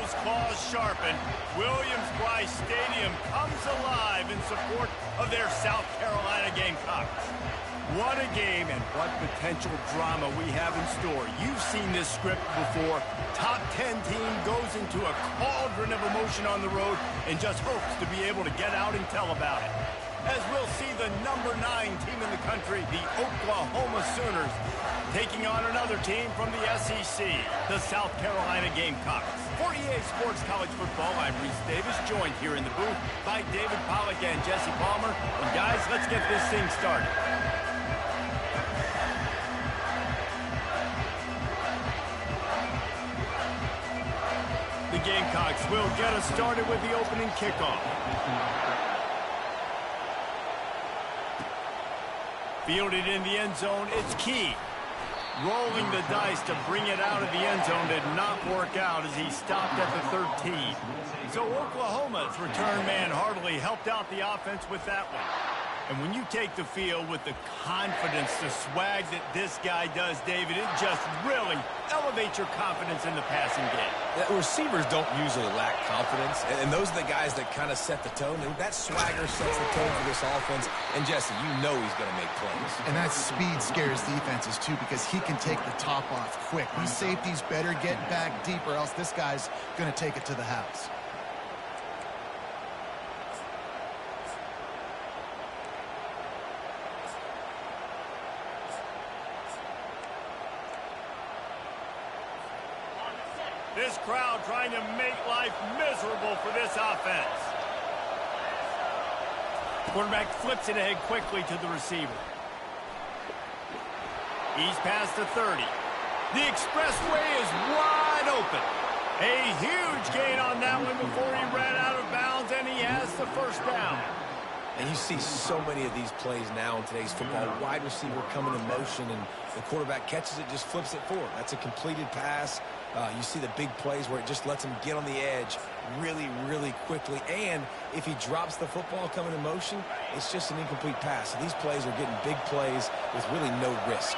Eagles' claws sharpened, Williams-Brice Stadium comes alive in support of their South Carolina Gamecocks. What a game and what potential drama we have in store. You've seen this script before. Top 10 team goes into a cauldron of emotion on the road and just hopes to be able to get out and tell about it. As we'll see the number 9 team in the country, the Oklahoma Sooners, taking on another team from the SEC, the South Carolina Gamecocks. For EA Sports College Football, I'm Reese Davis, joined here in the booth by David Pollack and Jesse Palmer. And guys, let's get this thing started. The Gamecocks will get us started with the opening kickoff. Fielded in the end zone, it's Key. Rolling the dice to bring it out of the end zone did not work out as he stopped at the 13. So Oklahoma's return man hardly helped out the offense with that one. And when you take the field with the confidence, the swag that this guy does, David, it just really elevates your confidence in the passing game. Receivers don't usually lack confidence, and those are the guys that kind of set the tone. And that swagger sets the tone for this offense. And, Jesse, you know he's going to make plays. And that speed scares defenses, too, because he can take the top off quick. These safeties better get back deep, or else this guy's going to take it to the house. This crowd trying to make life miserable for this offense. Quarterback flips it ahead quickly to the receiver. He's past the 30. The expressway is wide open. A huge gain on that one before he ran out of bounds, and he has the first down. And you see so many of these plays now in today's football. Wide receiver coming in motion, and the quarterback catches it, just flips it forward. That's a completed pass. You see the big plays where it just lets him get on the edge really, really quickly. And if he drops the football coming in motion, it's just an incomplete pass. So these plays are getting big plays with really no risk.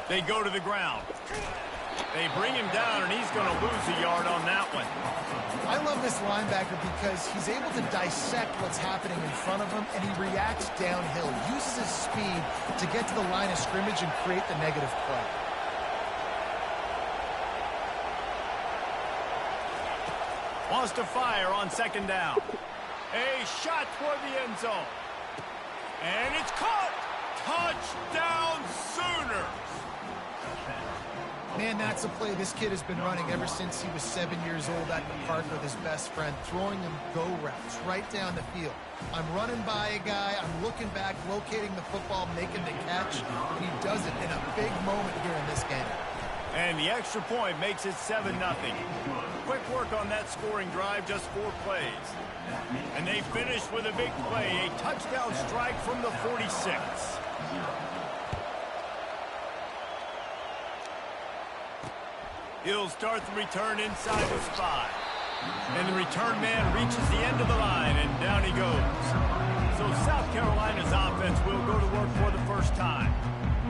They go to the ground. They bring him down, and he's going to lose a yard on that one. I love this linebacker because he's able to dissect what's happening in front of him, and he reacts downhill, uses his speed to get to the line of scrimmage and create the negative play. Wants to fire on second down. A shot toward the end zone. And it's caught. Touchdown Sooners. Man, that's a play this kid has been running ever since he was 7 years old at the park with his best friend, throwing him go routes right down the field. I'm running by a guy, I'm looking back, locating the football, making the catch, and he does it in a big moment here in this game. And the extra point makes it 7-0. Quick work on that scoring drive, just 4 plays. And they finish with a big play, a touchdown strike from the 46. He'll start the return inside the spot. And the return man reaches the end of the line, and down he goes. So South Carolina's offense will go to work for the first time.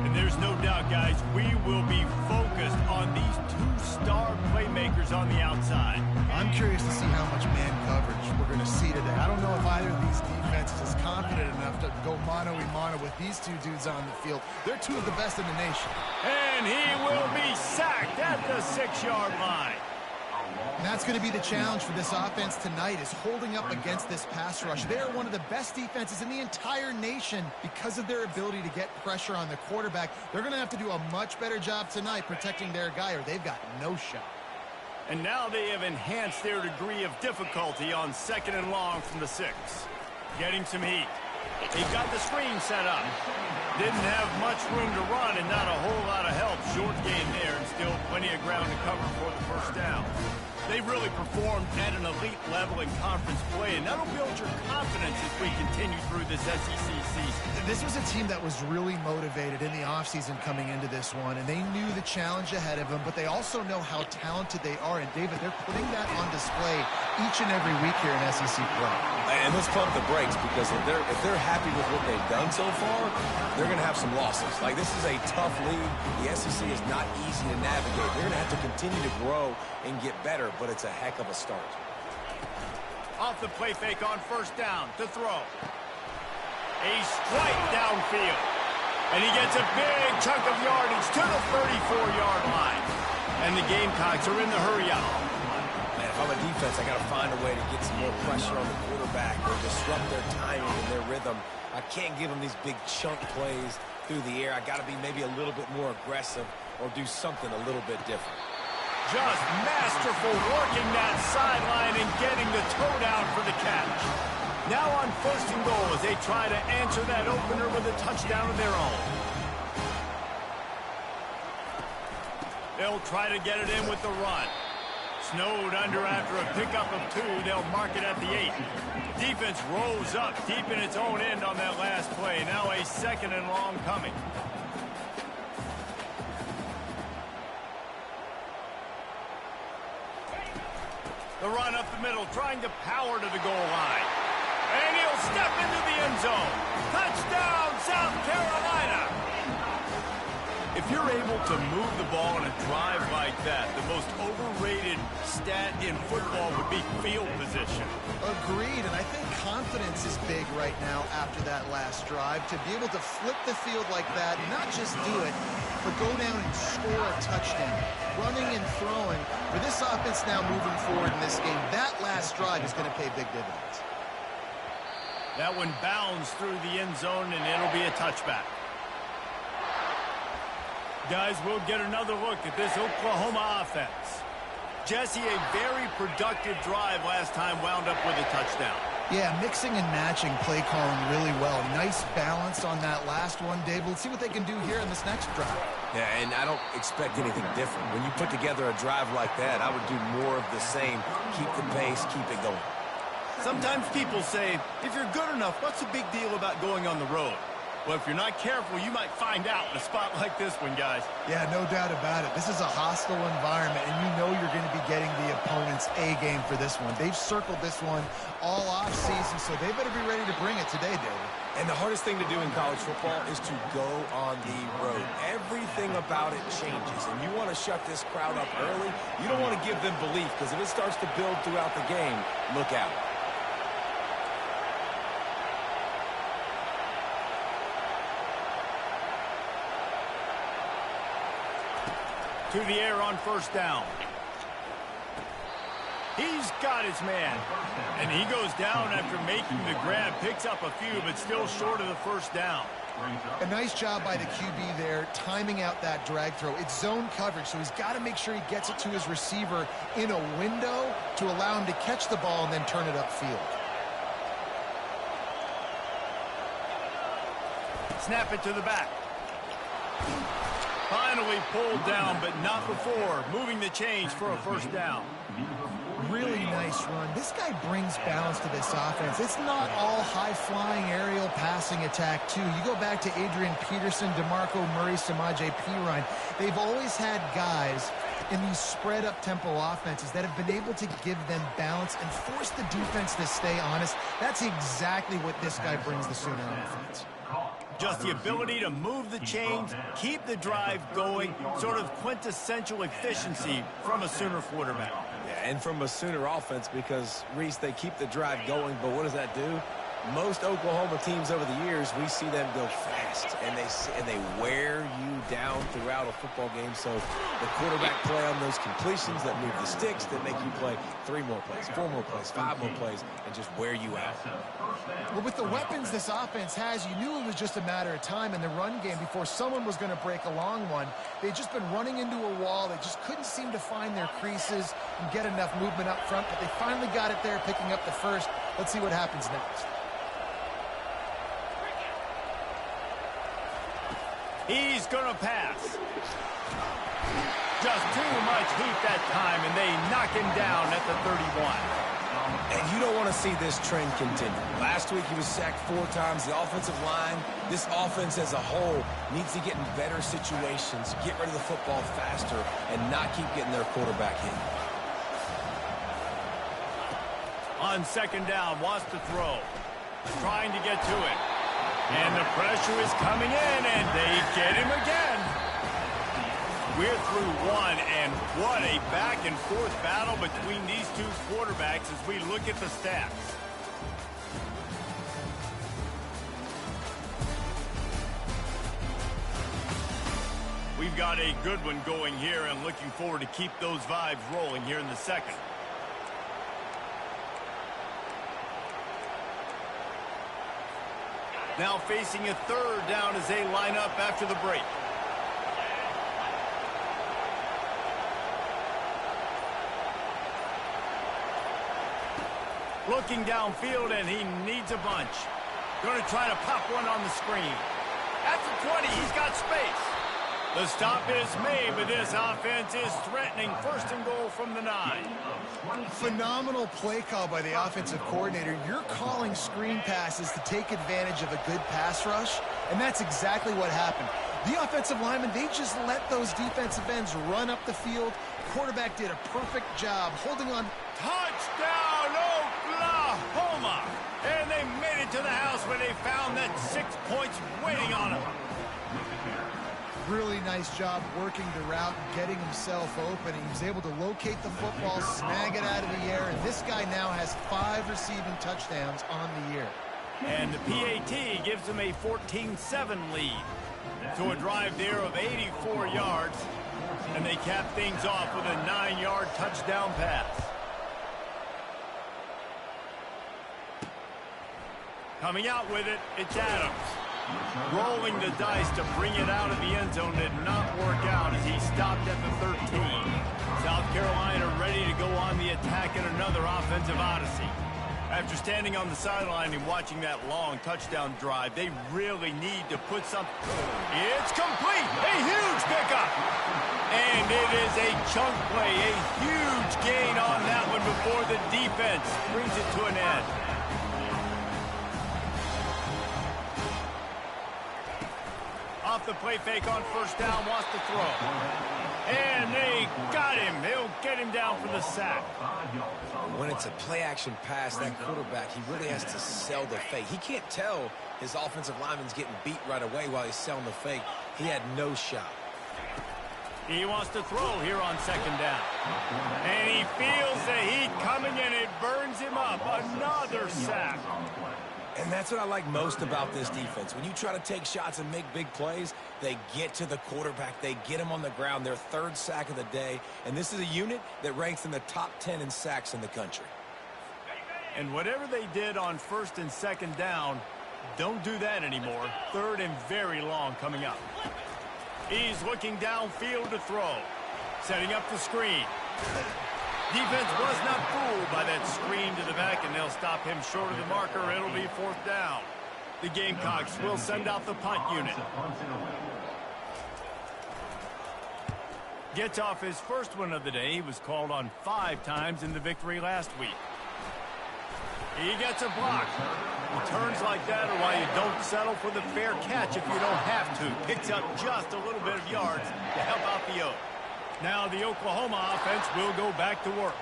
And there's no doubt, guys, we will be focused on these 2 star playmakers on the outside. I'm curious to see how much man coverage we're going to see today. I don't know if either of these defenses is confident enough to go mano-a-mano with these 2 dudes on the field. They're 2 of the best in the nation. And he will be sacked at the 6-yard line. And that's going to be the challenge for this offense tonight, is holding up against this pass rush. They're one of the best defenses in the entire nation because of their ability to get pressure on the quarterback. They're going to have to do a much better job tonight protecting their guy, or they've got no shot. And now they have enhanced their degree of difficulty on 2nd and long from the 6. Getting some heat. He got the screen set up. Didn't have much room to run and not a whole lot of help. Short gain there and still plenty of ground to cover for the first down. They've really performed at an elite level in conference play, and that'll build your confidence as we continue through this SEC season. This was a team that was really motivated in the offseason coming into this one, and they knew the challenge ahead of them, but they also know how talented they are. And, David, they're putting that on display each and every week here in SEC play. And let's pump the brakes, because if they're happy with what they've done so far, they're going to have some losses. Like, this is a tough league. The SEC is not easy to to navigate. They're going to have to continue to grow and get better, but it's a heck of a start. Off the play fake on first down to throw. A strike downfield. And he gets a big chunk of yardage to the 34-yard line. And the Gamecocks are in the hurry out. Man, if I'm a defense, I got to find a way to get some more pressure on the quarterback or disrupt their timing and their rhythm. I can't give them these big chunk plays through the air. I got to be maybe a little bit more aggressive or do something a little bit different. Just masterful working that sideline and getting the toe down for the catch. Now on first and goal as they try to answer that opener with a touchdown of their own. They'll try to get it in with the run. Snowed under after a pickup of 2. They'll mark it at the 8. Defense rolls up deep in its own end on that last play. Now a second and long coming. The run up the middle, trying to power to the goal line. And he'll step into the end zone. Touchdown, South Carolina! If you're able to move the ball in a drive like that, the most overrated stat in football would be field position. Agreed, and I think confidence is big right now after that last drive. To be able to flip the field like that, not just do it, but go down and score a touchdown. Running and throwing. For this offense now moving forward in this game, that last drive is going to pay big dividends. That one bounds through the end zone, and it'll be a touchback. Guys, we'll get another look at this Oklahoma offense. Jesse, a very productive drive last time wound up with a touchdown. Yeah, mixing and matching play calling really well. Nice balance on that last one, Dave. Let's see what they can do here in this next drive. Yeah, and I don't expect anything different. When you put together a drive like that, I would do more of the same. Keep the pace, keep it going. Sometimes people say, if you're good enough, what's the big deal about going on the road? Well, if you're not careful, you might find out in a spot like this one, guys. Yeah, no doubt about it. This is a hostile environment, and you know you're going to be getting the opponent's A game for this one. They've circled this one all offseason, so they better be ready to bring it today, David. And the hardest thing to do in college football is to go on the road. Everything about it changes, and you want to shut this crowd up early. You don't want to give them belief, because if it starts to build throughout the game, look out. To the air on first down. He's got his man. And he goes down after making the grab. Picks up a few, but still short of the first down. A nice job by the QB there, timing out that drag throw. It's zone coverage, so he's got to make sure he gets it to his receiver in a window to allow him to catch the ball and then turn it upfield. Snap it to the back. Finally pulled down, but not before. Moving the chains for a first down. Really nice run. This guy brings balance to this offense. It's not all high-flying aerial passing attack, too. You go back to Adrian Peterson, DeMarco Murray, Samaje Perine. They've always had guys in these spread-up tempo offenses that have been able to give them balance and force the defense to stay honest. That's exactly what this guy brings the Sooner offense. Just the ability to move the chains, keep the drive going, sort of quintessential efficiency from a Sooner quarterback. Yeah, and from a Sooner offense, because, Reese, they keep the drive going, but what does that do? Most Oklahoma teams over the years, we see them go fast, and they wear you down throughout a football game. So the quarterback play on those completions that move the sticks, that make you play 3 more plays, 4 more plays, 5 more plays, and just wear you out. Well, with the weapons this offense has, you knew it was just a matter of time in the run game before someone was going to break a long one. They'd just been running into a wall. They just couldn't seem to find their creases and get enough movement up front, but they finally got it there, picking up the first. Let's see what happens next. He's going to pass. Just too much heat that time, and they knock him down at the 31. And you don't want to see this trend continue. Last week, he was sacked 4 times. The offensive line, this offense as a whole, needs to get in better situations, get rid of the football faster, and not keep getting their quarterback hit. On second down, wants to throw. Trying to get to it. And the pressure is coming in, and they get him again. We're through one, and what a back-and-forth battle between these two quarterbacks as we look at the stats. We've got a good one going here, and looking forward to keep those vibes rolling here in the second. Now facing a third down as they line up after the break. Looking downfield, and he needs a bunch. Going to try to pop one on the screen. At the 20, he's got space. The stop is made, but this offense is threatening first and goal from the 9. Phenomenal play call by the offensive coordinator. You're calling screen passes to take advantage of a good pass rush, and that's exactly what happened. The offensive linemen, they just let those defensive ends run up the field. Quarterback did a perfect job holding on. Touchdown, Oklahoma! And they made it to the house where they found that 6 points waiting on them. Really nice job working the route and getting himself open. He was able to locate the football, snag it out of the air, and this guy now has 5 receiving touchdowns on the year. And the PAT gives him a 14-7 lead to a drive there of 84 yards, and they cap things off with a 9-yard touchdown pass. Coming out with it, it's Adams. Rolling the dice to bring it out of the end zone did not work out as he stopped at the 13. South Carolina ready to go on the attack in another offensive odyssey. After standing on the sideline and watching that long touchdown drive, they really need to put some... It's complete! A huge pickup! And it is a chunk play, a huge gain on that one before the defense brings it to an end. Off the play fake on first down, wants to throw. And they got him. They'll get him down for the sack. When it's a play-action pass, that quarterback, he really has to sell the fake. He can't tell his offensive lineman's getting beat right away while he's selling the fake. He had no shot. He wants to throw here on second down. And he feels the heat coming, and it burns him up. Another sack. And that's what I like most about this defense. When you try to take shots and make big plays, they get to the quarterback. They get him on the ground. Their 3rd sack of the day. And this is a unit that ranks in the top 10 in sacks in the country. And whatever they did on first and second down, don't do that anymore. 3rd and very long coming up. He's looking downfield to throw. Setting up the screen. Defense was not fooled by that screen to the back, and they'll stop him short of the marker. It'll be 4th down. The Gamecocks will send out the punt unit. Gets off his first one of the day. He was called on 5 times in the victory last week. He gets a block. Returns like that are why you don't settle for the fair catch if you don't have to. Picks up just a little bit of yards to help out the Oak. Now the Oklahoma offense will go back to work.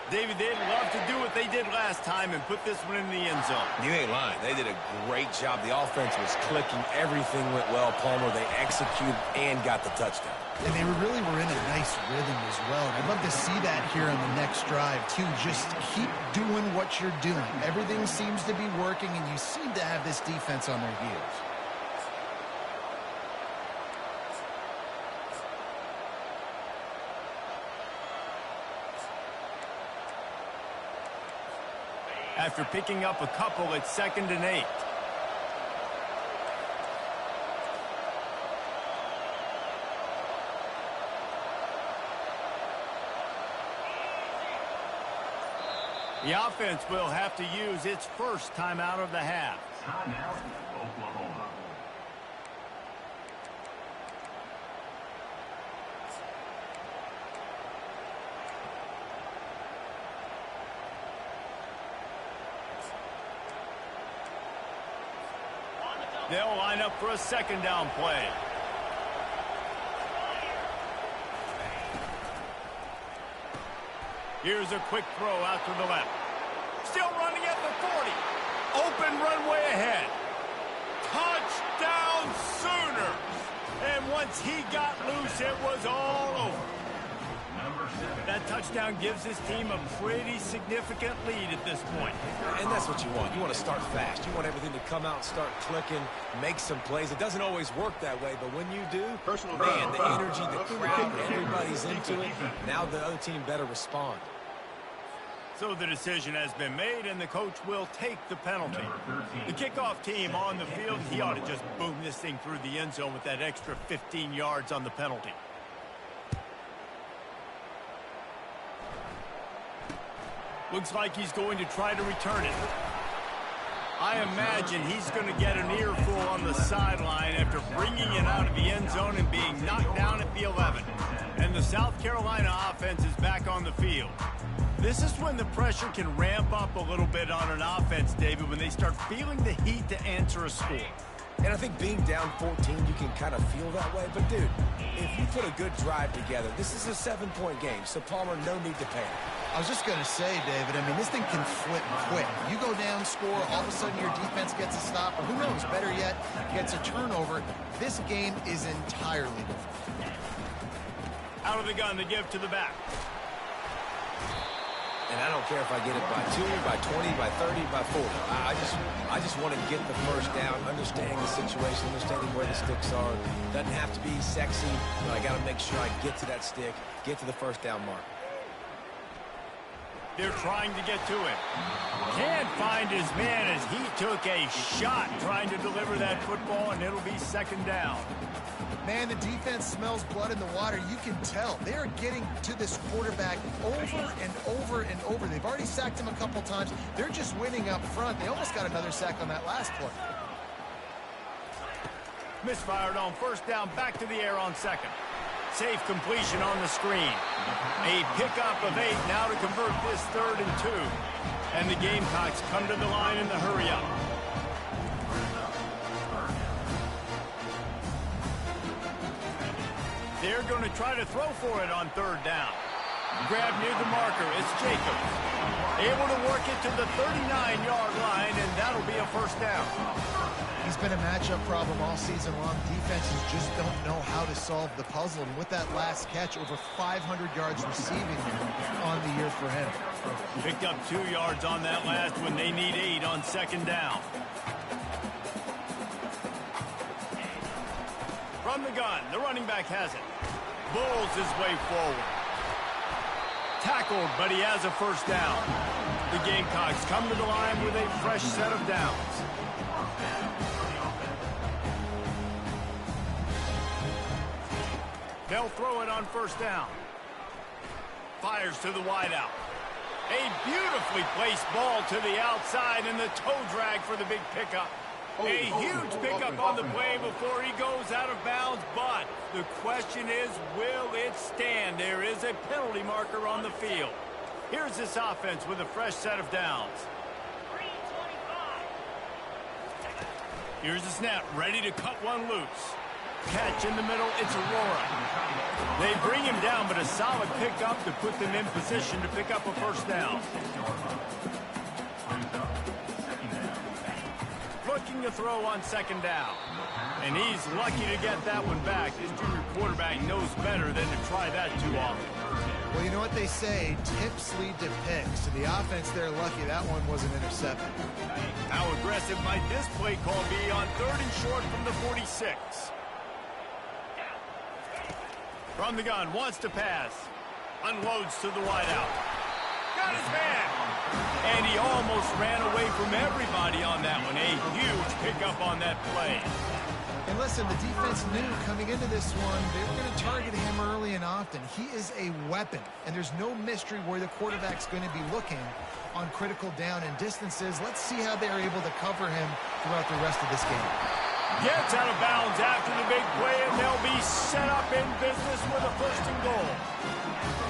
David, they'd love to do what they did last time and put this one in the end zone. You ain't lying. They did a great job. The offense was clicking. Everything went well, Palmer. They executed and got the touchdown. And they really were in a nice rhythm as well. And I'd love to see that here on the next drive, too. Just keep doing what you're doing. Everything seems to be working, and you seem to have this defense on their heels. After picking up a couple, it's 2nd and 8. The offense will have to use its first timeout of the half. Timeout, Oklahoma. They'll line up for a 2nd down play. Here's a quick throw out to the left. Still running at the 40. Open runway ahead. Touchdown Sooners! And once he got loose, it was all over. That touchdown gives his team a pretty significant lead at this point. And that's what you want. You want to start fast. You want everything to come out and start clicking, make some plays. It doesn't always work that way, but when you do, man, the energy, the crowd, everybody's into it. Now the other team better respond. So the decision has been made, and the coach will take the penalty. The kickoff team on the field, he ought to just boom this thing through the end zone with that extra 15 yards on the penalty. Looks like he's going to try to return it. I imagine he's going to get an earful on the sideline after bringing it out of the end zone and being knocked down at the 11. And the South Carolina offense is back on the field. This is when the pressure can ramp up a little bit on an offense, David, when they start feeling the heat to answer a score. And I think being down 14, you can kind of feel that way. But, dude, if you put a good drive together, this is a 7-point game, so Palmer, no need to panic. I was just going to say, David, I mean, this thing can flip quick. You go down, score, all of a sudden your defense gets a stop, or who knows, better yet, gets a turnover. This game is entirely different. Out of the gun, the give to the back. And I don't care if I get it by 2, by 20, by 30, by 40. I just want to get the first down, understanding the situation, understanding where the sticks are. Doesn't have to be sexy, but I got to make sure I get to that stick, get to the first down mark. They're trying to get to him. Can't find his man as he took a shot trying to deliver that football, and it'll be second down. Man, the defense smells blood in the water. You can tell. They are getting to this quarterback over and over and over. They've already sacked him a couple times. They're just winning up front. They almost got another sack on that last play. Misfired on first down, back to the air on second. Safe completion on the screen. A pickup of 8 now to convert this 3rd and 2. And the Gamecocks come to the line in the hurry-up. They're going to try to throw for it on 3rd down. Grab near the marker. It's Jacobs. Able to work it to the 39-yard line, and that'll be a first down. He's been a matchup problem all season long. Defenses just don't know how to solve the puzzle. And with that last catch, over 500 yards receiving on the year for him. Picked up 2 yards on that last one. They need 8 on second down. From the gun, the running back has it. Bulls his way forward. Tackled, but he has a first down. The Gamecocks come to the line with a fresh set of downs. They'll throw it on first down. Fires to the wideout. A beautifully placed ball to the outside, and the toe drag for the big pickup. A huge pickup on the play before he goes out of bounds, but the question is, will it stand? There is a penalty marker on the field. Here's this offense with a fresh set of downs. Here's the snap, ready to cut one loose. Catch in the middle, it's Aurora. They bring him down, but a solid pickup to put them in position to pick up a first down. Looking to throw on second down. And he's lucky to get that one back. This junior quarterback knows better than to try that too often. Well, you know what they say, tips lead to picks. And the offense, they're lucky that one wasn't intercepted. How aggressive might this play call be on 3rd and short from the 46? From the gun, wants to pass. Unloads to the wideout. Got his man. And he almost ran away from everybody on that one. A huge pickup on that play. And listen, the defense knew coming into this one, they were going to target him early and often. He is a weapon, and there's no mystery where the quarterback's going to be looking on critical down and distances. Let's see how they're able to cover him throughout the rest of this game. Gets out of bounds after the big play, and they'll be set up in business with a 1st and goal.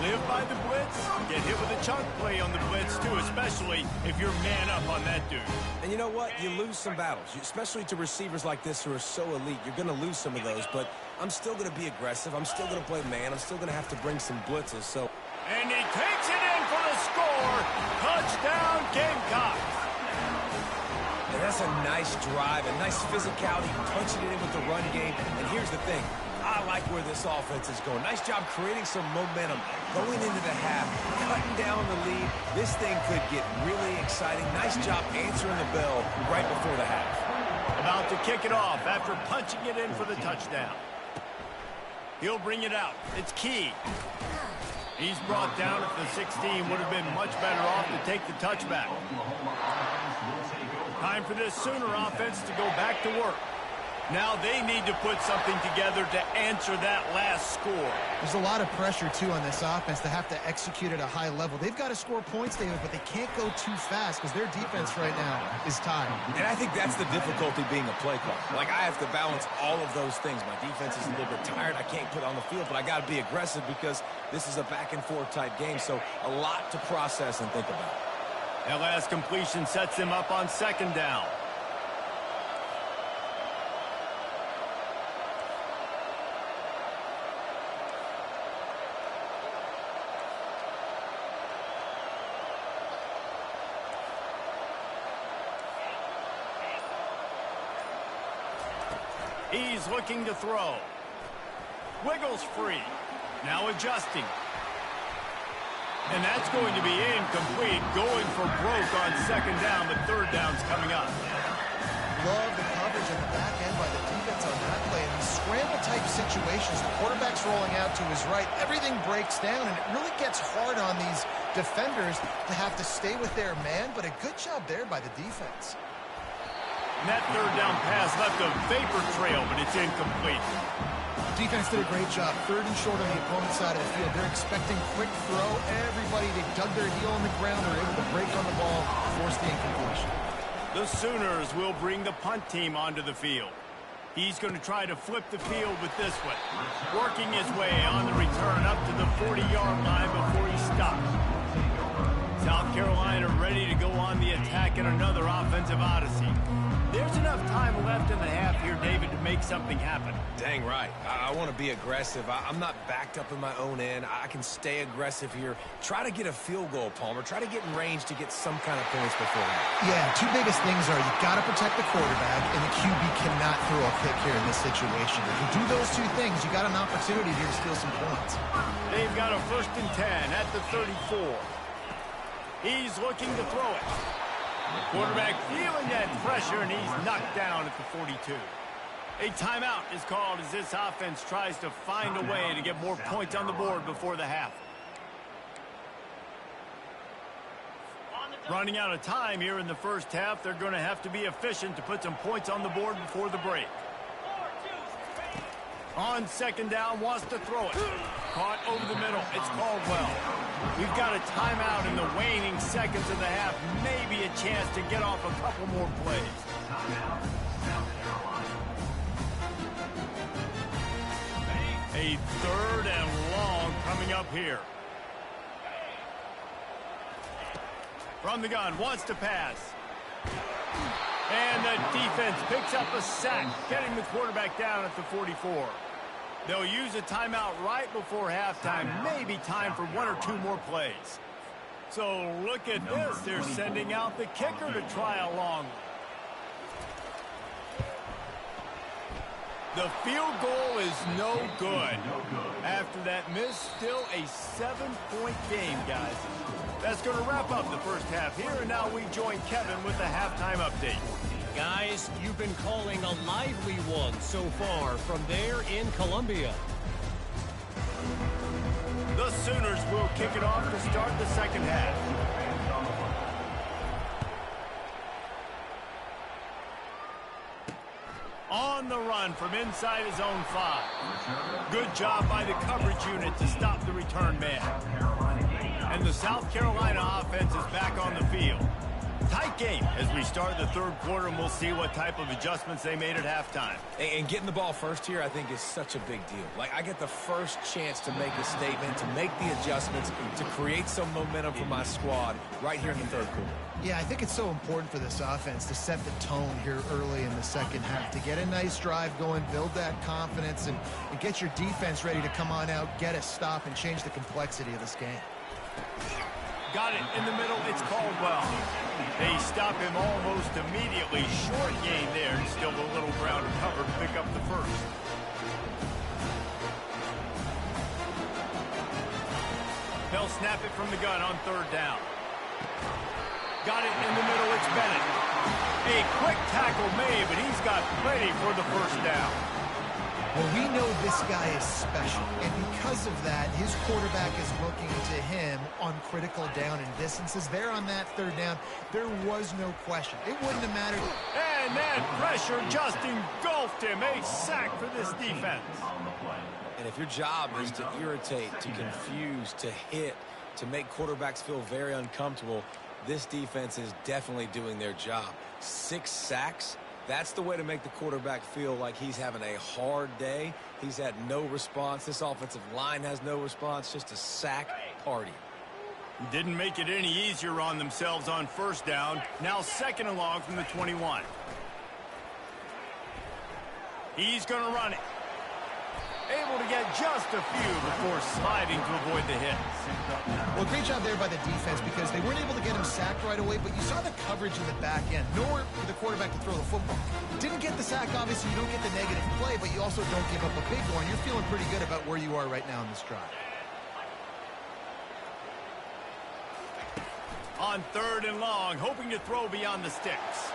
Live by the blitz, get hit with a chunk play on the blitz too, especially if you're man up on that dude. And you know what? You lose some battles, especially to receivers like this who are so elite. You're going to lose some of those, but I'm still going to be aggressive. I'm still going to play man. I'm still going to have to bring some blitzes. So. And he takes it in for the score. Touchdown, Gamecocks. And that's a nice drive, a nice physicality, punching it in with the run game. And here's the thing, I like where this offense is going. Nice job creating some momentum going into the half, cutting down the lead. This thing could get really exciting. Nice job answering the bell right before the half. About to kick it off after punching it in for the touchdown. He'll bring it out. It's Key. He's brought down at the 16. Would have been much better off to take the touchback. Time for this Sooner offense to go back to work. Now they need to put something together to answer that last score. There's a lot of pressure, too, on this offense to have to execute at a high level. They've got to score points, David, but they can't go too fast because their defense right now is tired. And I think that's the difficulty being a play caller. Like, I have to balance all of those things. My defense is a little bit tired. I can't put on the field, but I got to be aggressive because this is a back-and-forth type game, so a lot to process and think about. That last completion sets him up on second down. He's looking to throw. Wiggles free. Now adjusting. And that's going to be incomplete. Going for broke on second down, but third down's coming up. Love the coverage on the back end by the defense on that play. In these scramble-type situations, the quarterback's rolling out to his right. Everything breaks down, and it really gets hard on these defenders to have to stay with their man, but a good job there by the defense. And that third down pass left a vapor trail, but it's incomplete. Defense did a great job. Third and short on the opponent's side of the field. They're expecting quick throw. Everybody, they dug their heel on the ground. They're able to break on the ball, force the incompletion. The Sooners will bring the punt team onto the field. He's going to try to flip the field with this one. Working his way on the return up to the 40-yard line before he stops. South Carolina ready to go on the attack in another offensive odyssey. There's enough time left in the half here, David, to make something happen. Dang right. I want to be aggressive. I'm not backed up in my own end. I can stay aggressive here. Try to get a field goal, Palmer. Try to get in range to get some kind of points before that. Yeah, two biggest things are you got to protect the quarterback, and the QB cannot throw a pick here in this situation. If you do those two things, you got an opportunity here to steal some points. They've got a 1st and 10 at the 34. He's looking to throw it. Quarterback feeling that pressure, and he's knocked down at the 42. A timeout is called as this offense tries to find a way to get more points on the board before the half. Running out of time here in the first half, they're going to have to be efficient to put some points on the board before the break. On second down, wants to throw it. Caught over the middle. It's Caldwell. We've got a timeout in the waning seconds of the half. Maybe a chance to get off a couple more plays. A 3rd and long coming up here. From the gun, wants to pass. And the defense picks up a sack, getting the quarterback down at the 44. They'll use a timeout right before halftime. Maybe time for 1 or 2 more plays. So look at this. They're sending out the kicker to try a long one. The field goal is no good. After that miss, still a 7-point game, guys. That's going to wrap up the first half here, and now we join Kevin with the halftime update. Guys, you've been calling a lively one so far from there in Columbia. The Sooners will kick it off to start the second half. On the run from inside his own 5. Good job by the coverage unit to stop the return man. And the South Carolina offense is back on the field. Tight game as we start the third quarter, and we'll see what type of adjustments they made at halftime. And getting the ball first here, I think, is such a big deal. Like, I get the first chance to make a statement, to make the adjustments, to create some momentum for my squad right here in the third quarter. Yeah, I think it's so important for this offense to set the tone here early in the second half, to get a nice drive going, build that confidence, and get your defense ready to come on out, get a stop, and change the complexity of this game. Got it in the middle. It's Caldwell. They stop him almost immediately. Short gain there. Still a little ground to cover to pick up the first. They'll snap it from the gun on third down. Got it in the middle. It's Bennett. A quick tackle made, but he's got plenty for the first down. Well, we know this guy is special, and because of that, his quarterback is looking to him on critical down and distances. There on that third down, there was no question. It wouldn't have mattered. And that pressure just engulfed him. A sack for this defense. And if your job is to irritate, to confuse, to hit, to make quarterbacks feel very uncomfortable, this defense is definitely doing their job. 6 sacks. That's the way to make the quarterback feel like he's having a hard day. He's had no response. This offensive line has no response. Just a sack party. Didn't make it any easier on themselves on first down. Now second and long from the 21. He's going to run it. Able to get just a few before sliding to avoid the hit. Well, great job there by the defense because they weren't able to get him sacked right away, but you saw the coverage in the back end. Nowhere for the quarterback to throw the football. Didn't get the sack, obviously. You don't get the negative play, but you also don't give up a big one. You're feeling pretty good about where you are right now in this drive. On third and long, hoping to throw beyond the sticks.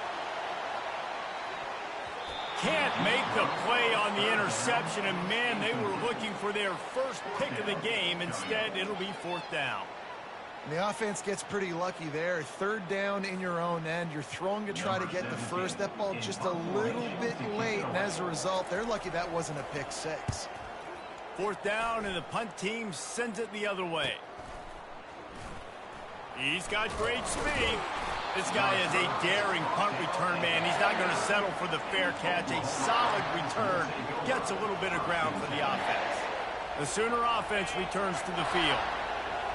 Can't make the play on the interception, and man, they were looking for their first pick of the game. Instead, it'll be fourth down. And the offense gets pretty lucky there. Third down in your own end. You're throwing to try to get the first. That ball just a little bit late, and as a result, they're lucky that wasn't a pick six. Fourth down, and the punt team sends it the other way. He's got great speed. This guy is a daring punt return man. He's not going to settle for the fair catch. A solid return gets a little bit of ground for the offense. The Sooner offense returns to the field.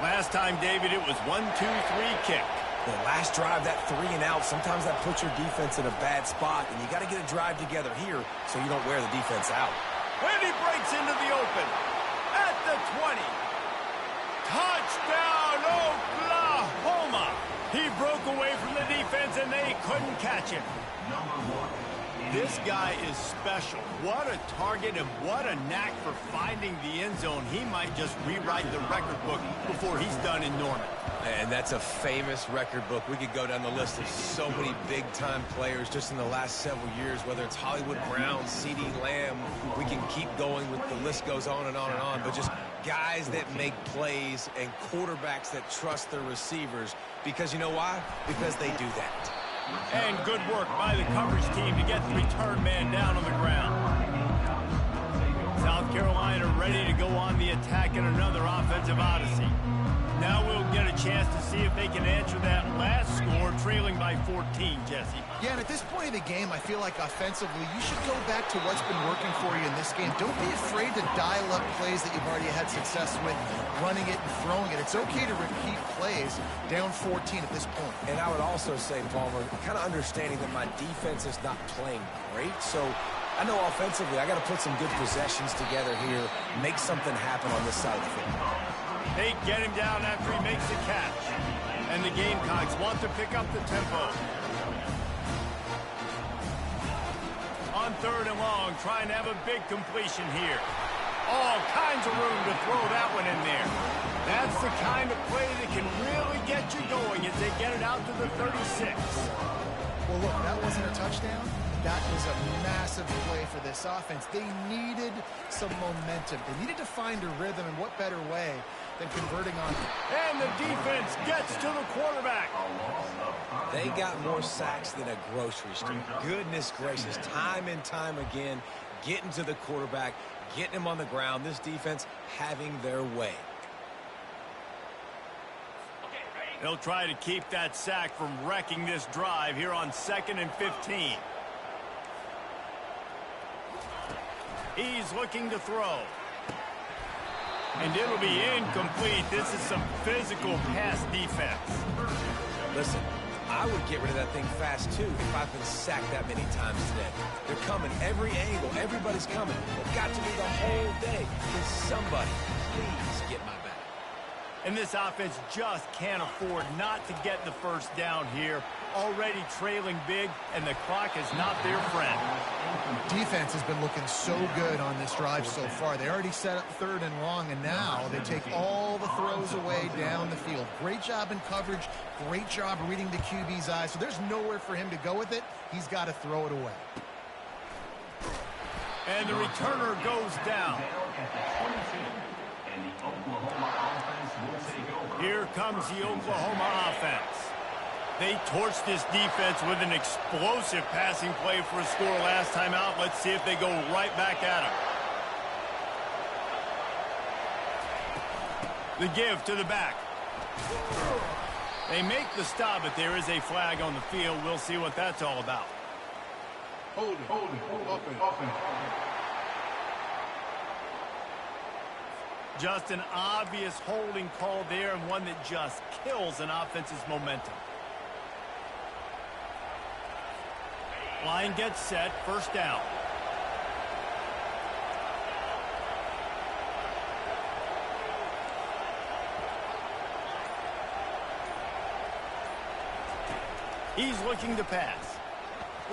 Last time, David, it was 1-2-3 kick. The last drive, that 3 and out, sometimes that puts your defense in a bad spot, and you got to get a drive together here so you don't wear the defense out. When he breaks into the open at the 20. Touchdown, Oklahoma! He broke away from the defense, and they couldn't catch him. This guy is special. What a target and what a knack for finding the end zone. He might just rewrite the record book before he's done in Norman. And that's a famous record book. We could go down the list of so many big-time players just in the last several years, whether it's Hollywood Brown, CeeDee Lamb. We can keep going with the list goes on and on and on, but just guys that make plays and quarterbacks that trust their receivers. Because you know why? Because they do that. And good work by the coverage team to get the return man down on the ground. South Carolina ready to go on the attack in another offensive odyssey. Now we'll get a chance to see if they can answer that last score, trailing by 14, Jesse. Yeah, and at this point of the game, I feel like offensively, you should go back to what's been working for you in this game. Don't be afraid to dial up plays that you've already had success with, running it and throwing it. It's okay to repeat plays down 14 at this point. And I would also say, Palmer, kind of understanding that my defense is not playing great, so I know offensively I got to put some good possessions together here, make something happen on this side of the football. They get him down after he makes the catch. And the Gamecocks want to pick up the tempo. On third and long, trying to have a big completion here. All kinds of room to throw that one in there. That's the kind of play that can really get you going as they get it out to the 36. Well, look, that wasn't a touchdown. That was a massive play for this offense. They needed some momentum. They needed to find a rhythm, and what better way than converting on it. And the defense gets to the quarterback. They got more sacks than a grocery store. Goodness gracious, time and time again, getting to the quarterback, getting him on the ground. This defense having their way. They'll try to keep that sack from wrecking this drive here on 2nd and 15. He's looking to throw. And it'll be incomplete. This is some physical pass defense. Listen, I would get rid of that thing fast, too, if I've been sacked that many times today. They're coming every angle. Everybody's coming. They've got to be the whole day. Can somebody please get my back? And this offense just can't afford not to get the first down here. already trailing big, and the clock is not their friend. Defense has been looking so good on this drive so far. They already set up 3rd and long, and now they take all the throws away down the field. Great job in coverage, great job reading the QB's eyes, so there's nowhere for him to go with it. He's got to throw it away. And the returner goes down. Here comes the Oklahoma offense. They torched this defense with an explosive passing play for a score last time out. Let's see if they go right back at him. The give to the back. They make the stop, but there is a flag on the field. We'll see what that's all about. Hold it. Just an obvious holding call there, and one that just kills an offense's momentum. Line gets set, 1st down. He's looking to pass.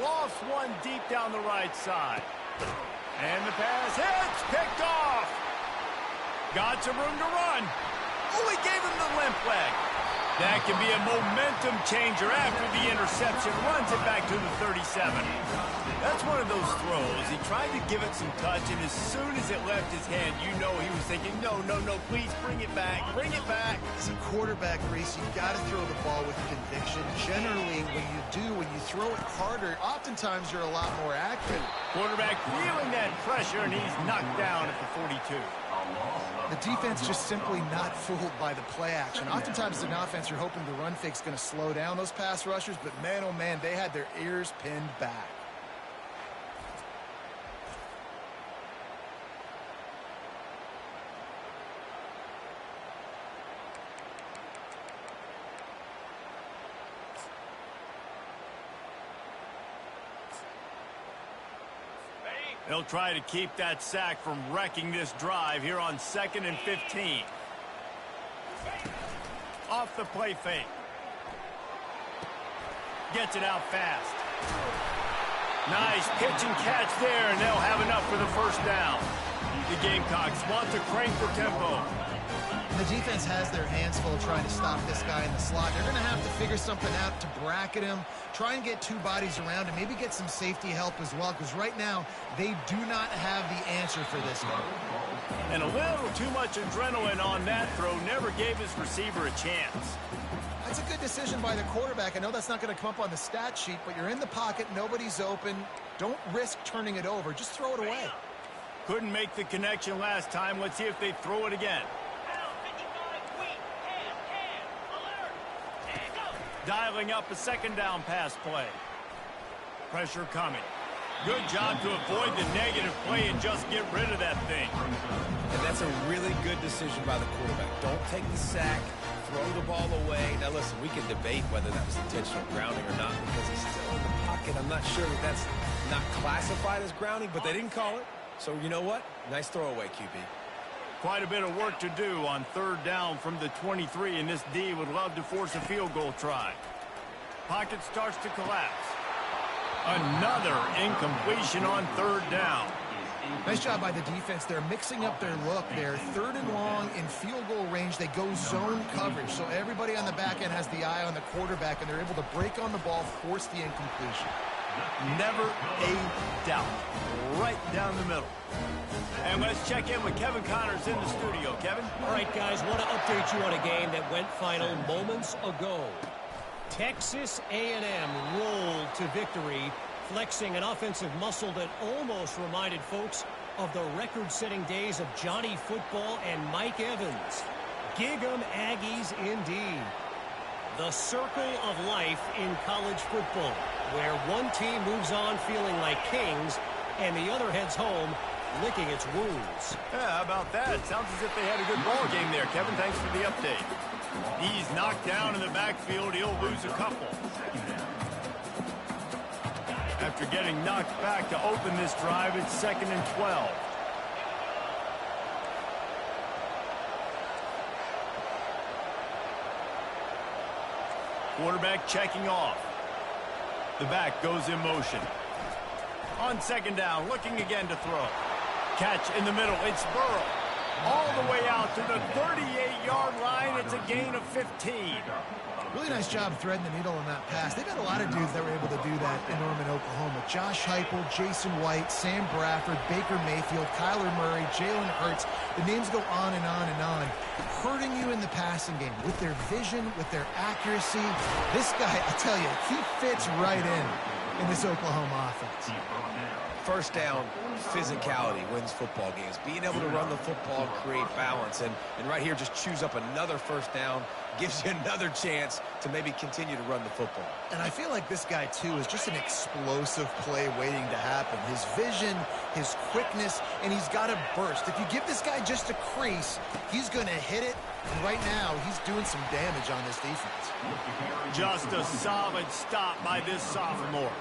Lost one deep down the right side. And the pass hits, picked off. Got some room to run. Oh, he gave him the limp leg. That can be a momentum changer after the interception. Runs it back to the 37. That's one of those throws. He tried to give it some touch, and as soon as it left his hand, you know he was thinking, no, please bring it back. Bring it back. As a quarterback, Reese, you got to throw the ball with conviction. Generally, when you throw it harder, oftentimes you're a lot more accurate. Quarterback feeling that pressure, and he's knocked down at the 42. The defense just simply not fooled by the play action. Oftentimes, as an offense, you're hoping the run fake's going to slow down those pass rushers, but man, oh man, they had their ears pinned back. They'll try to keep that sack from wrecking this drive here on 2nd and 15. Off the play fake. Gets it out fast. Nice pitch and catch there, and they'll have enough for the 1st down. The Gamecocks want to crank the tempo. The defense has their hands full trying to stop this guy in the slot. They're going to have to figure something out to bracket him, try and get 2 bodies around him, maybe get some safety help as well, because right now they do not have the answer for this guy. And a little too much adrenaline on that throw never gave his receiver a chance. That's a good decision by the quarterback. I know that's not going to come up on the stat sheet, but you're in the pocket, nobody's open. Don't risk turning it over. Just throw it away. Couldn't make the connection last time. Let's see if they throw it again. Dialing up a 2nd down pass play. Pressure coming. Good job to avoid the negative play and just get rid of that thing. And that's a really good decision by the quarterback. Don't take the sack, throw the ball away. Now listen, we can debate whether that was intentional grounding or not because he's still in the pocket. I'm not sure that that's not classified as grounding, but they didn't call it. So you know what? Nice throwaway, QB. Quite a bit of work to do on 3rd down from the 23, and this D would love to force a field goal try. Pocket starts to collapse. Another incompletion on 3rd down. Nice job by the defense. They're mixing up their look there. 3rd and long in field goal range. They go zone coverage, so everybody on the back end has the eye on the quarterback, and they're able to break on the ball, force the incompletion. Never a doubt. Right down the middle. And let's check in with Kevin Connors in the studio. Kevin? All right, guys, want to update you on a game that went final moments ago. Texas A&M rolled to victory, flexing an offensive muscle that almost reminded folks of the record-setting days of Johnny Football and Mike Evans. Gig 'em Aggies indeed. The circle of life in college football, where one team moves on feeling like kings and the other heads home licking its wounds. Yeah, how about that? Sounds as if they had a good ball game there, Kevin. Thanks for the update. He's knocked down in the backfield. He'll lose a couple. After getting knocked back to open this drive, it's 2nd and 12. Quarterback checking off. The back goes in motion. On second down, looking again to throw. Catch in the middle. It's Burrow. All the way out to the 38-yard line. It's a gain of 15. Really nice job threading the needle on that pass. They've had a lot of dudes that were able to do that in Norman, Oklahoma. Josh Heupel, Jason White, Sam Bradford, Baker Mayfield, Kyler Murray, Jalen Hurts. The names go on and on and on. Hurting you in the passing game with their vision, with their accuracy. This guy, I tell you, he fits right in this Oklahoma offense. First down, physicality wins football games. Being able to run the football, create balance. And right here, just choose up another first down, gives you another chance to maybe continue to run the football. And I feel like this guy, too, is just an explosive play waiting to happen. His vision, his quickness, and he's got a burst. If you give this guy just a crease, he's going to hit it. And right now, he's doing some damage on this defense. Just a solid stop by this sophomore.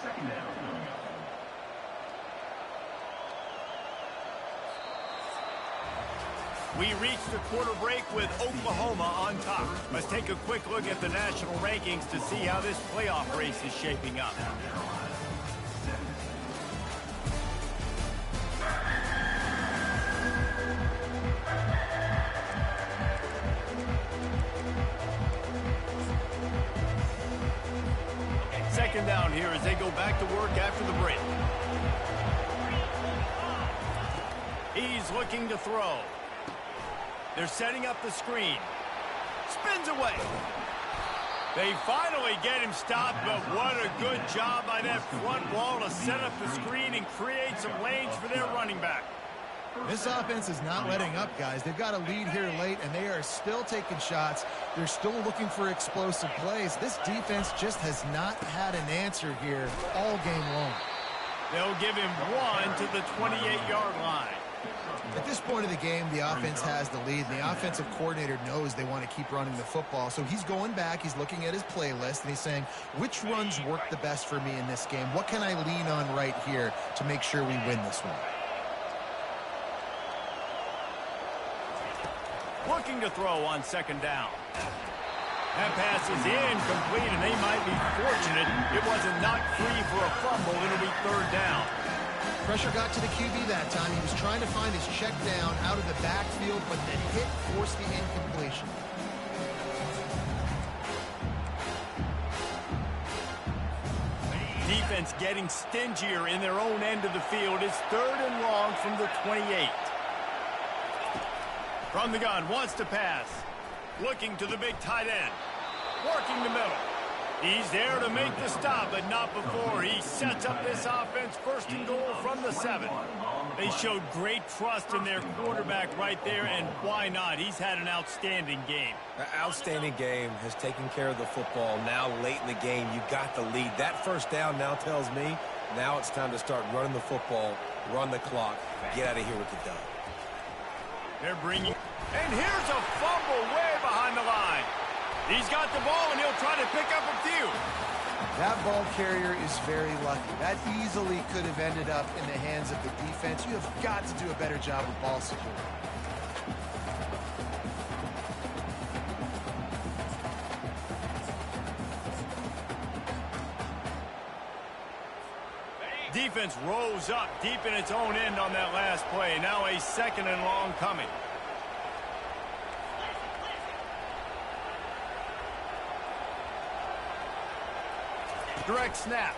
Second down. We reached the quarter break with Oklahoma on top. Let's take a quick look at the national rankings to see how this playoff race is shaping up. Second down here as they go back to work after the break. He's looking to throw. They're setting up the screen. Spins away. They finally get him stopped, but what a good job by that front wall to set up the screen and create some lanes for their running back. This offense is not letting up, guys. They've got a lead here late, and they are still taking shots. They're still looking for explosive plays. This defense just has not had an answer here all game long. They'll give him one to the 28-yard line. At this point of the game, the offense has the lead. The offensive coordinator knows they want to keep running the football. So he's going back, he's looking at his playlist, and he's saying, which runs work the best for me in this game? What can I lean on right here to make sure we win this one? Looking to throw on second down. That pass is incomplete, and they might be fortunate it wasn't knocked free for a fumble. It'll be third down. Pressure got to the QB that time. He was trying to find his check down out of the backfield, but the hit forced the incompletion. Defense getting stingier in their own end of the field. It's third and long from the 28. From the gun, wants to pass. Looking to the big tight end. Working the middle. He's there to make the stop, but not before he sets up this offense first and goal from the 7. They showed great trust in their quarterback right there, and why not? He's had an outstanding game. An outstanding game, has taken care of the football. Now late in the game, you got the lead. That first down now tells me now it's time to start running the football, run the clock, get out of here with the dub. They're bringing, and here's a fumble way behind the line. He's got the ball, and he'll try to pick up a few. That ball carrier is very lucky. That easily could have ended up in the hands of the defense. You have got to do a better job of ball security. Defense rose up deep in its own end on that last play. Now a second and long coming. Direct snap.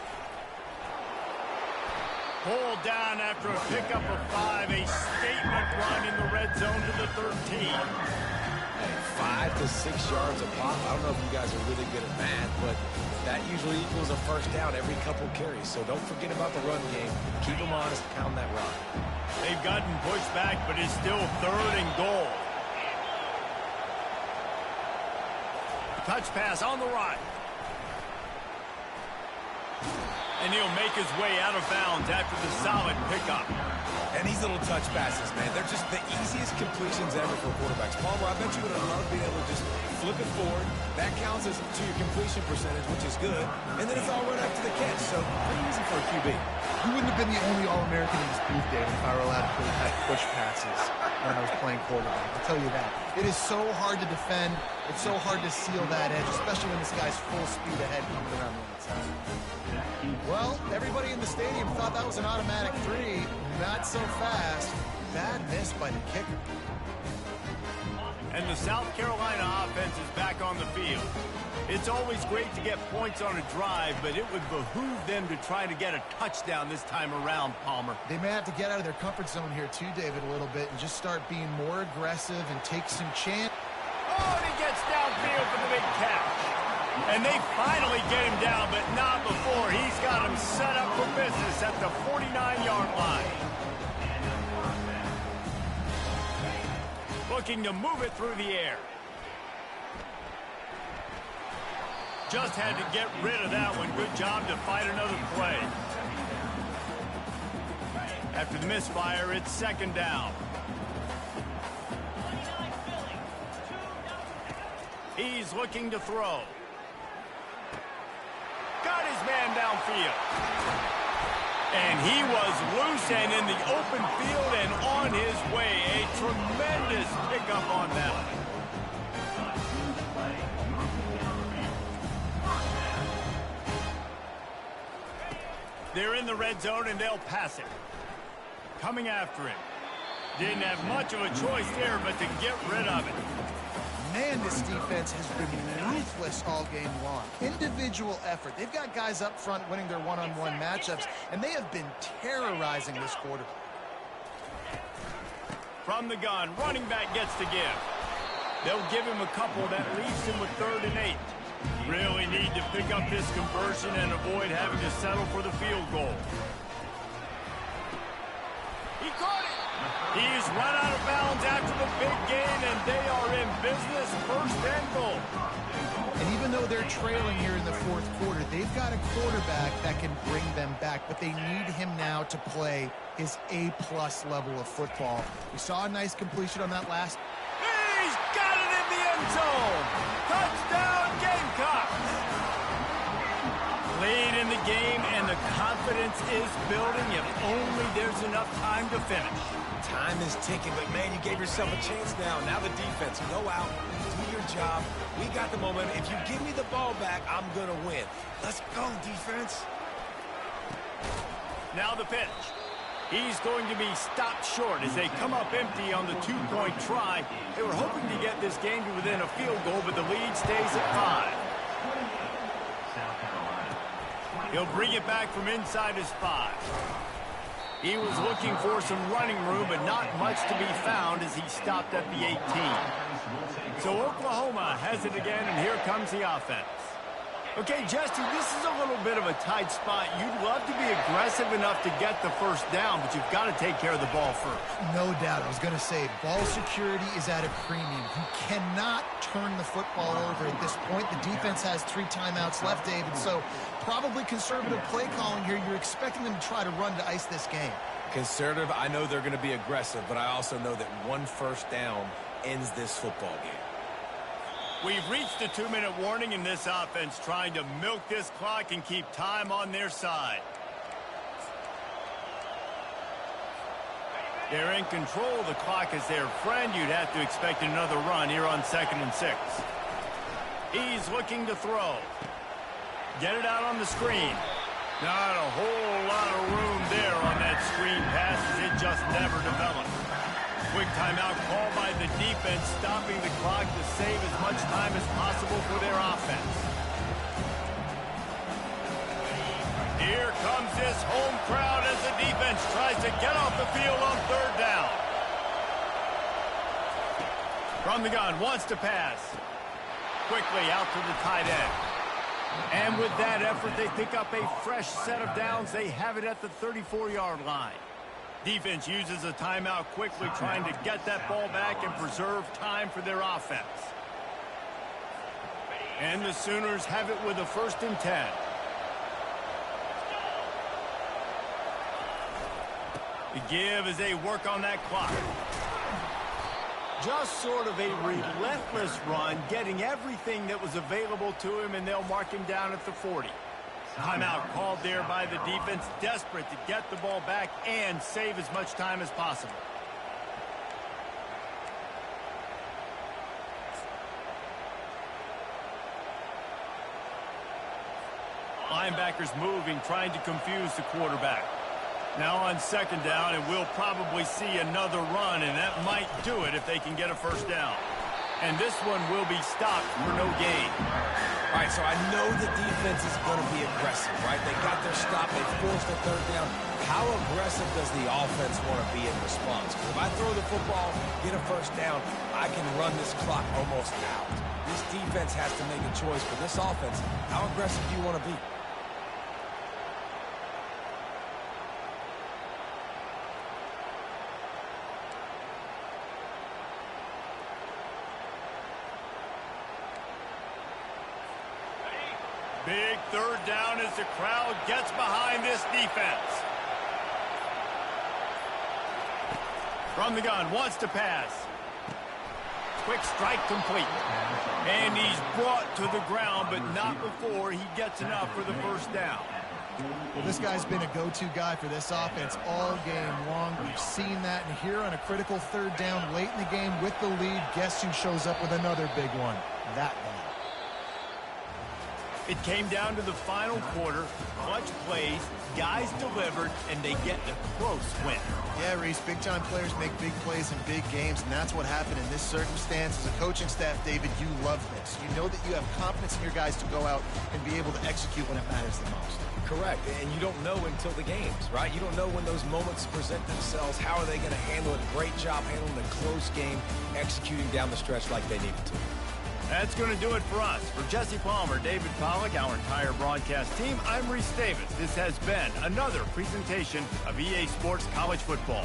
Pulled down after a pickup of 5. A statement run in the red zone to the 13. 5 to 6 yards a pop. I don't know if you guys are really good at math, but that usually equals a first down every couple carries. So don't forget about the run game. Keep them honest, pound that rock. They've gotten pushed back, but it's still third and goal. Touch pass on the right. And he'll make his way out of bounds after the solid pickup. And these little touch passes, man, they're just the easiest completions ever for quarterbacks. Palmer, I bet you would have loved being able to just flip it forward. That counts as to your completion percentage, which is good. And then it's all run up to the catch, so pretty easy for a QB. You wouldn't have been the only All-American in this booth, David, if I were allowed to push passes when I was playing quarterback. I'll tell you that. It is so hard to defend. It's so hard to seal that edge, especially when this guy's full speed ahead coming around the outside. Well, everybody in the stadium thought that was an automatic 3. Not so fast. Bad miss by the kicker. And the South Carolina offense is back on the field. It's always great to get points on a drive, but it would behoove them to try to get a touchdown this time around, Palmer. They may have to get out of their comfort zone here too, David, a little bit, and just start being more aggressive and take some chance. Oh, and he gets downfield for the big catch. And they finally get him down, but not before. He's got him set up for business at the 49-yard line. Looking to move it through the air. Just had to get rid of that one. Good job to fight another play. After the misfire, it's second down. He's looking to throw. Got his man downfield. And he was loose and in the open field and on his way. A tremendous pickup on that one. They're in the red zone and they'll pass it. Coming after him. Didn't have much of a choice there but to get rid of it. Man, this defense has been ruthless all game long. Individual effort. They've got guys up front winning their one-on-one matchups, and they have been terrorizing this quarter. From the gun, running back gets to give. They'll give him a couple that leaves him with 3rd and 8. Really need to pick up this conversion and avoid having to settle for the field goal. He caught it. He's run out of bounds after the big gain, and they are in business, 1st and goal. And even though they're trailing here in the 4th quarter, they've got a quarterback that can bring them back, but they need him now to play his A-plus level of football. We saw a nice completion on that last. He's got it in the end zone. Touchdown, Gamecocks. Lead in the game, and the confidence is building if only there's enough time to finish. Time is ticking, but, man, you gave yourself a chance now. Now the defense, go out, do your job. We got the momentum. If you give me the ball back, I'm going to win. Let's go, defense. Now the pitch. He's going to be stopped short as they come up empty on the 2-point try. They were hoping to get this game to within a field goal, but the lead stays at 5. He'll bring it back from inside his 5. He was looking for some running room, but not much to be found as he stopped at the 18. So Oklahoma has it again, and here comes the offense. Okay, Justin, this is a little bit of a tight spot. You'd love to be aggressive enough to get the 1st down, but you've got to take care of the ball first. No doubt. I was going to say, ball security is at a premium. You cannot turn the football over at this point. The defense has 3 timeouts left, David, so probably conservative play calling here. You're expecting them to try to run to ice this game. Conservative, I know they're going to be aggressive, but I also know that 1 first down ends this football game. We've reached the 2-minute warning in this offense, trying to milk this clock and keep time on their side. They're in control of the clock as their friend. You'd have to expect another run here on 2nd and 6. He's looking to throw. Get it out on the screen. Not a whole lot of room there on that screen pass as it just never developed. Quick timeout call by the defense, stopping the clock to save as much time as possible for their offense. Here comes this home crowd as the defense tries to get off the field on 3rd down. From the gun, wants to pass. Quickly out to the tight end. And with that effort, they pick up a fresh set of downs. They have it at the 34-yard line. Defense uses a timeout quickly, trying to get that ball back and preserve time for their offense. And the Sooners have it with a 1st and 10. The give as they work on that clock. Just sort of a relentless run, getting everything that was available to him, and they'll mark him down at the 40. Timeout called there by the defense, desperate to get the ball back and save as much time as possible. Linebackers moving, trying to confuse the quarterback. Now on second down, and we'll probably see another run, and that might do it if they can get a first down. And this one will be stopped for no gain. All right, so I know the defense is going to be aggressive, right? They got their stop. They forced the third down. How aggressive does the offense want to be in response? Because if I throw the football, get a first down, I can run this clock almost out. This defense has to make a choice. For this offense, how aggressive do you want to be? Big third down as the crowd gets behind this defense. From the gun, wants to pass. Quick strike complete. And he's brought to the ground, but not before he gets enough for the first down. Well, this guy's been a go-to guy for this offense all game long. We've seen that, and here on a critical third down late in the game with the lead, guess who shows up with another big one? That guy. It came down to the final quarter. Clutch plays, guys delivered, and they get a close win. Yeah, Reese, big-time players make big plays in big games, and that's what happened in this circumstance. As a coaching staff, David, you love this. You know that you have confidence in your guys to go out and be able to execute when it matters the most. Correct, and you don't know until the games, right? You don't know when those moments present themselves. How are they going to handle it? Great job handling the close game, executing down the stretch like they needed to. That's going to do it for us. For Jesse Palmer, David Pollack, our entire broadcast team, I'm Reese Davis. This has been another presentation of EA Sports College Football.